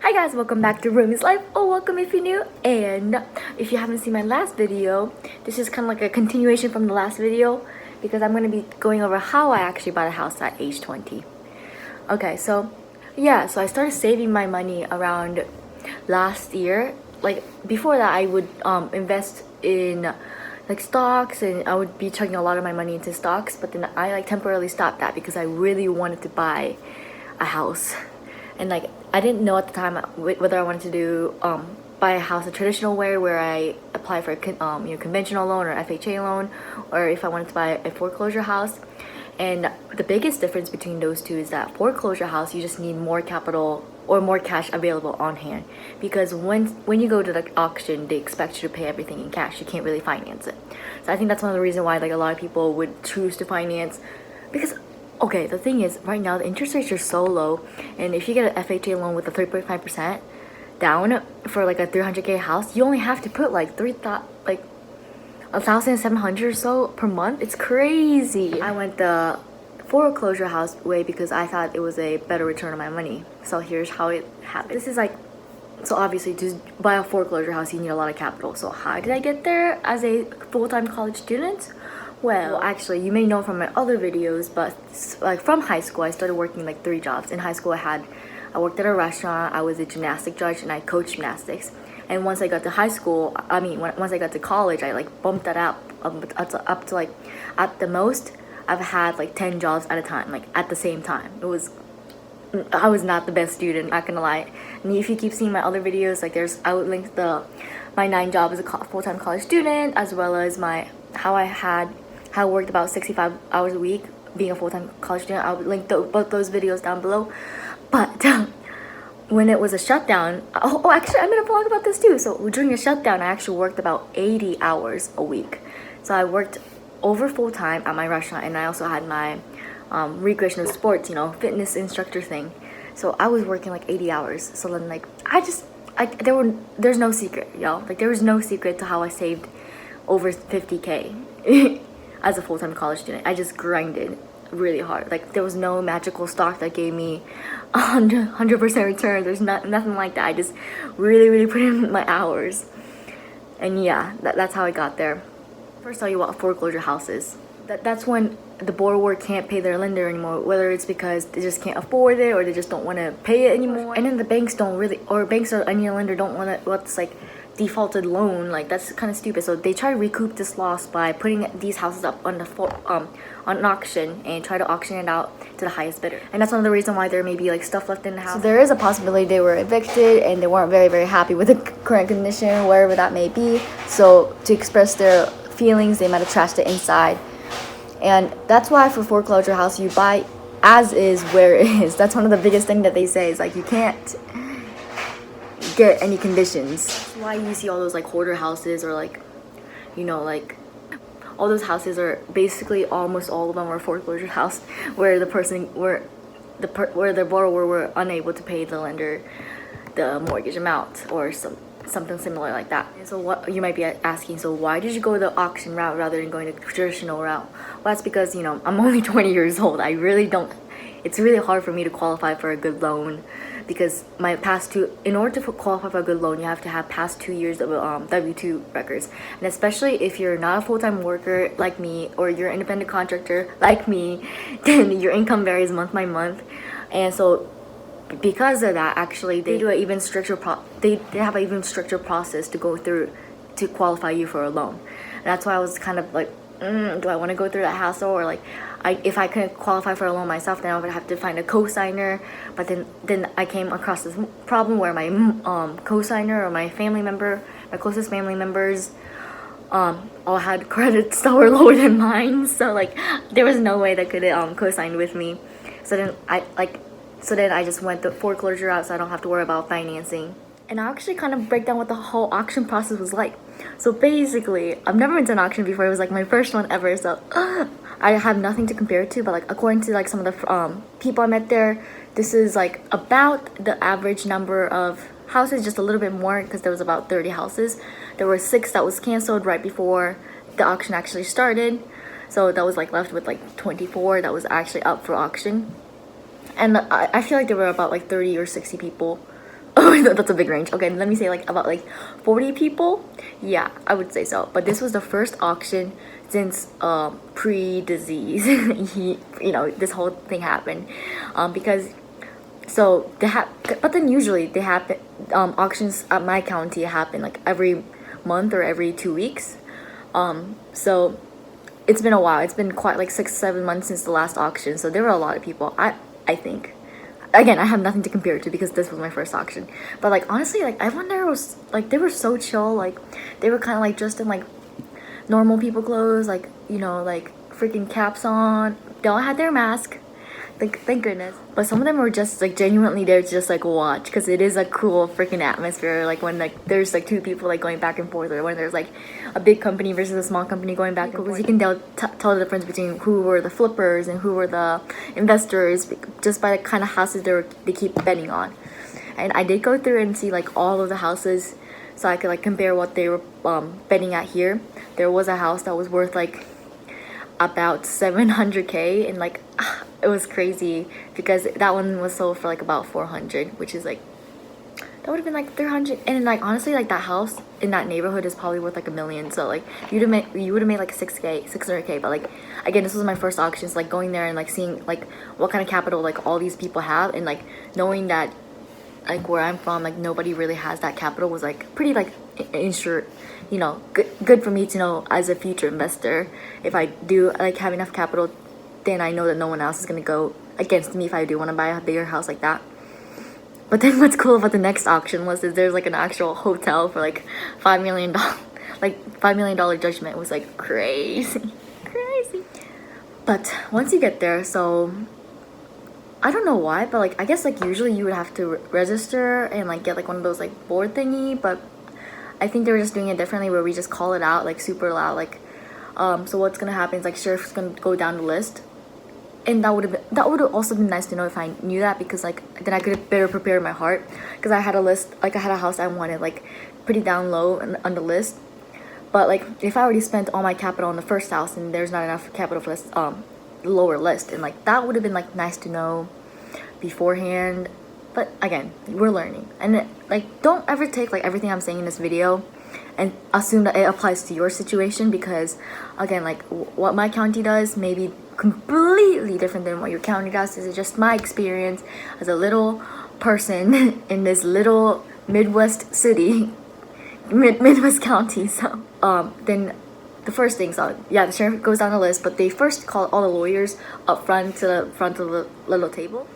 Hi guys, welcome back to Rumi's Life, or welcome if you're new. And if you haven't seen my last video, this is kind of like a continuation from the last video because I'm going to be going over how I actually bought a house at age 20. Okay, so I started saving my money around last year. Like before that, I would invest in like stocks, and I would be chucking a lot of my money into stocks, but then I like temporarily stopped that because I really wanted to buy a house. And like I didn't know at the time whether I wanted to do buy a house a traditional way where I apply for a conventional loan or FHA loan, or if I wanted to buy a foreclosure house. And the biggest difference between those two is that foreclosure house, you just need more capital or more cash available on hand, because when you go to the auction, they expect you to pay everything in cash. You can't really finance it. So I think that's one of the reasons why like a lot of people would choose to finance, because okay, the thing is, right now the interest rates are so low, and if you get an FHA loan with a 3.5% down for like a 300K house, you only have to put like 1,700 or so per month. It's crazy. I went the foreclosure house way because I thought it was a better return on my money. So here's how it happened. This is like, so obviously to buy a foreclosure house, you need a lot of capital. So how did I get there as a full-time college student? Well, actually, you may know from my other videos, but like from high school, I started working like 3 jobs. In high school, I worked at a restaurant, I was a gymnastic judge, and I coached gymnastics. And once I got to high school, once I got to college, I like bumped that up to like, at the most, I've had like 10 jobs at a time, like at the same time. I was not the best student, not gonna lie. And if you keep seeing my other videos, like I would link my 9 jobs as a full-time college student, as well as how I worked about 65 hours a week being a full-time college student. I would link both those videos down below. But when it was a shutdown, actually I made a vlog about this too. So during a shutdown, I actually worked about 80 hours a week. So I worked over full-time at my restaurant, and I also had my recreational sports, fitness instructor thing. So I was working like 80 hours. So then like there's no secret, y'all. Like there was no secret to how I saved over 50K as a full-time college student. I just grinded really hard. Like there was no magical stock that gave me 100% return. There's nothing like that. I just really put in my hours. And yeah, that's how I got there. First, tell you what foreclosure house is. That's when the borrower can't pay their lender anymore, whether it's because they just can't afford it or they just don't want to pay it anymore. And then the banks or any lender don't want what's like defaulted loan. Like that's kind of stupid. So they try to recoup this loss by putting these houses up on on an auction and try to auction it out to the highest bidder. And that's one of the reasons why there may be like stuff left in the house. So there is a possibility they were evicted and they weren't very happy with the current condition, wherever that may be. So to express their feelings, they might have trashed it inside. And that's why for foreclosure house, you buy as is where it is. That's one of the biggest things that they say is like you can't get any conditions. That's why you see all those like hoarder houses, or like like all those houses are basically almost all of them are foreclosure house where the borrower were unable to pay the lender the mortgage amount or something similar like that. And so what you might be asking, so why did you go the auction route rather than going the traditional route? Well, that's because I'm only 20 years old. It's really hard for me to qualify for a good loan, because in order to qualify for a good loan, you have to have past 2 years of W-2 records. And especially if you're not a full-time worker like me, or you're an independent contractor like me, then your income varies month by month. And so because of that, actually they have an even stricter process to go through to qualify you for a loan. And that's why I was kind of like, do I want to go through that hassle? Or like, if I couldn't qualify for a loan myself, then I would have to find a co-signer. But then I came across this problem where my co-signer or my closest family members all had credits that were lower than mine. So like there was no way they could co-sign with me. So then I just went the foreclosure route, so I don't have to worry about financing. And I'll actually kind of break down what the whole auction process was like. So basically, I've never been to an auction before. It was like my first one ever, so I have nothing to compare it to. But like according to like some of the people I met there, this is like about the average number of houses, just a little bit more, because there was about 30 houses. There were 6 that was canceled right before the auction actually started. So that was like left with like 24 that was actually up for auction. And I feel like there were about like 30 or 60 people Oh, that's a big range. Okay, let me say like about like 40 people. Yeah, I would say so. But this was the first auction since pre-disease. This whole thing happened because so but then usually they happen auctions at my county happen like every month or every 2 weeks. So it's been a while. It's been quite like 6-7 months since the last auction. So there were a lot of people. I think. Again, I have nothing to compare it to because this was my first auction. But like honestly, like everyone there was like they were so chill. Like they were kind of like dressed in like normal people clothes, like like freaking caps on. They all had their mask. Like thank goodness. But some of them were just like genuinely there to just like watch because it is a cool freaking atmosphere. Like when like there's like two people like going back and forth, or when there's like a big company versus a small company going back and forth. Because you can tell the difference between who were the flippers and who were the investors just by the kind of houses they keep betting on. And I did go through and see like all of the houses so I could like compare what they were betting at here. There was a house that was worth like about 700K, and like it was crazy because that one was sold for like about 400, which is like that would have been like 300. And like honestly, like that house in that neighborhood is probably worth like $1 million. So like you would have made like 600K. But like again, this was my first auction, so like going there and like seeing like what kind of capital like all these people have, and like knowing that like where I'm from, like nobody really has that capital was like pretty like insured, good for me to know as a future investor. If I do like have enough capital, then I know that no one else is gonna go against me if I do want to buy a bigger house like that. But then what's cool about the next auction was that there's like an actual hotel for like $5 million, like $5 million judgment. It was like crazy. But once you get there, so I don't know why, but like I guess like usually you would have to register and like get like one of those like board thingy, but I think they were just doing it differently where we just call it out like super loud, like so what's gonna happen is like sheriff's gonna go down the list, and that would have also been nice to know if I knew that, because like then I could have better prepared my heart, because I had a list, like I had a house I wanted like pretty down low on the list, but like if I already spent all my capital on the first house and there's not enough capital for this lower list, and like that would have been like nice to know beforehand. But again, we're learning, and like don't ever take like everything I'm saying in this video and assume that it applies to your situation, because again, like what my county does may be completely different than what your county does. This is just my experience as a little person in this little Midwest city, Midwest county. So then the first thing, so yeah, the sheriff goes down the list, but they first call all the lawyers up front to the front of the little table.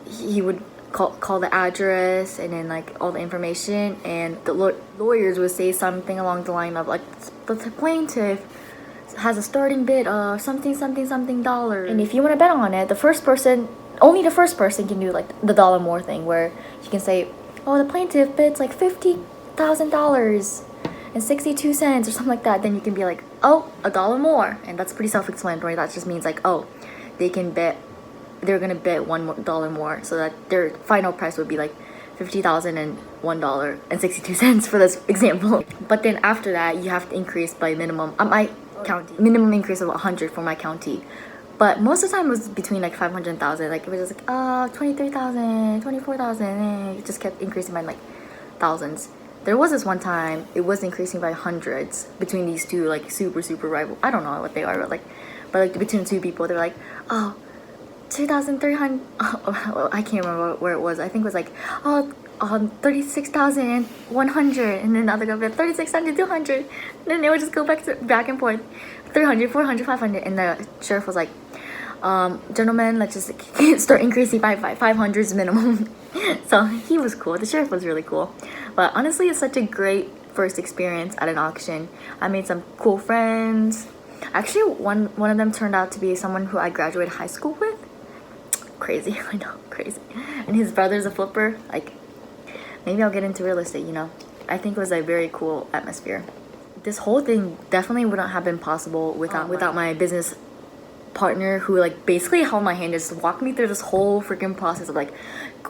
He would call the address and then like all the information, and the lawyers would say something along the line of like the plaintiff has a starting bid of something dollars, and if you want to bet on it, only the first person can do like the dollar more thing, where you can say, oh, the plaintiff bids like $50,000 and 62 cents or something like that. Then you can be like, oh, $1 more, and that's pretty self-explanatory. That just means like, oh, they're gonna bet $1 more, so that their final price would be like $50,001.62 for this example. But then after that, you have to increase by minimum. My county minimum increase of 100 for my county, but most of the time it was between like 500 and 1,000. Like it was just like 23,000, 24,000, and it just kept increasing by like thousands. There was this one time it was increasing by hundreds between these two like super rival. I don't know what they are, but like between two people, they're like, oh, 2,300. Oh, I can't remember where it was. I think it was like 36,100, and then the other guy would be 36,200. 200. Then they would just go back and forth, 300, 400, 500, and the sheriff was like, gentlemen, let's just start increasing by 500s minimum. So he was cool. The sheriff was really cool. But honestly, it's such a great first experience at an auction. I made some cool friends. Actually, one of them turned out to be someone who I graduated high school with. Crazy. I know, crazy. And his brother's a flipper. Like, maybe I'll get into real estate, I think it was a very cool atmosphere. This whole thing definitely wouldn't have been possible without my business partner, who like basically held my hand and just walked me through this whole freaking process of like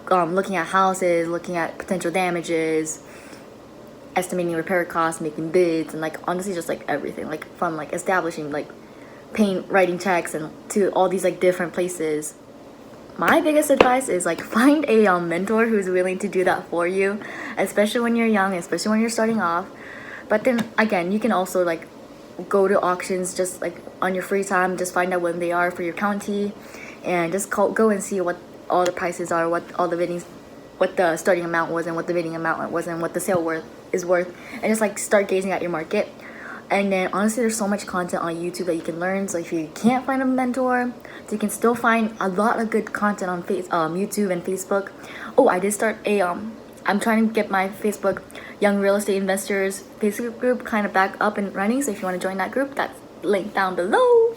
looking at houses, looking at potential damages, estimating repair costs, making bids, and like honestly just like everything, like from like establishing like writing checks and to all these like different places my biggest advice is like find a mentor who's willing to do that for you, especially when you're young, especially when you're starting off. But then again, you can also like go to auctions just like on your free time, just find out when they are for your county, and just go and see what all the prices are, what all the biddings, what the starting amount was, and what the bidding amount was, and what the sale is worth, and just like start gazing at your market. And then honestly, there's so much content on YouTube that you can learn. So if you can't find a mentor, you can still find a lot of good content on YouTube and Facebook. Oh, I did start a I'm trying to get my Facebook Young Real Estate Investors Facebook group kind of back up and running. So if you want to join that group, that's linked down below.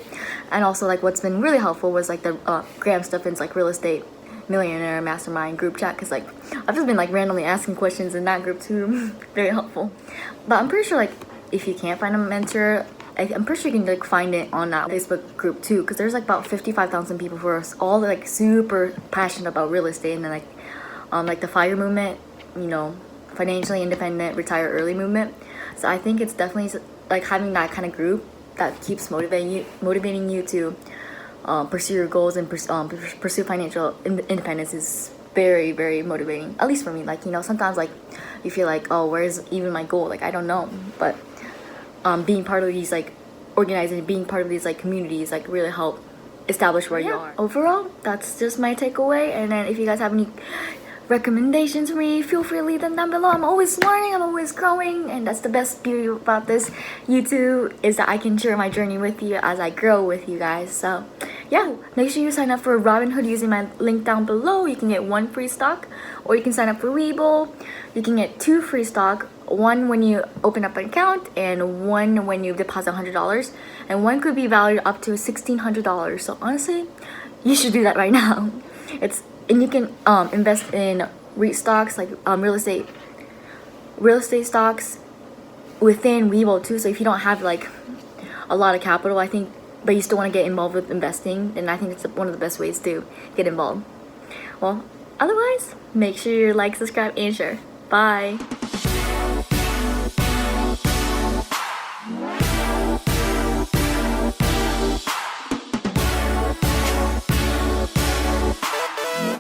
And also like what's been really helpful was like the Graham Stephan's like real estate millionaire mastermind group chat, because like I've just been like randomly asking questions in that group too. Very helpful. But I'm pretty sure like if you can't find a mentor, I'm pretty sure you can like find it on that Facebook group too, because there's like about 55,000 people who are all like super passionate about real estate, and then like the FIRE movement, you know, financially independent, retire early movement. So I think it's definitely like having that kind of group that keeps motivating you to pursue your goals and pursue financial independence is very, very motivating. At least for me, like, you know, sometimes like you feel like, oh, where's even my goal? Like I don't know, but being part of these like organizing, being part of these like communities like really help establish where you are. Overall, that's just my takeaway. And then if you guys have any recommendations for me, feel free to leave them down below. I'm always learning, I'm always growing, and that's the best beauty about this YouTube, is that I can share my journey with you as I grow with you guys. So yeah, make sure you sign up for Robinhood using my link down below. You can get 1 free stock, or you can sign up for Webull. You can get 2 free stock, 1 when you open up an account and 1 when you deposit $100, and 1 could be valued up to $1,600. So honestly, you should do that right now. And you can invest in REIT stocks, like real estate stocks within Webull too. So if you don't have like a lot of capital, I think, but you still want to get involved with investing, then I think it's one of the best ways to get involved. Well, otherwise, make sure you like, subscribe, and share. Bye.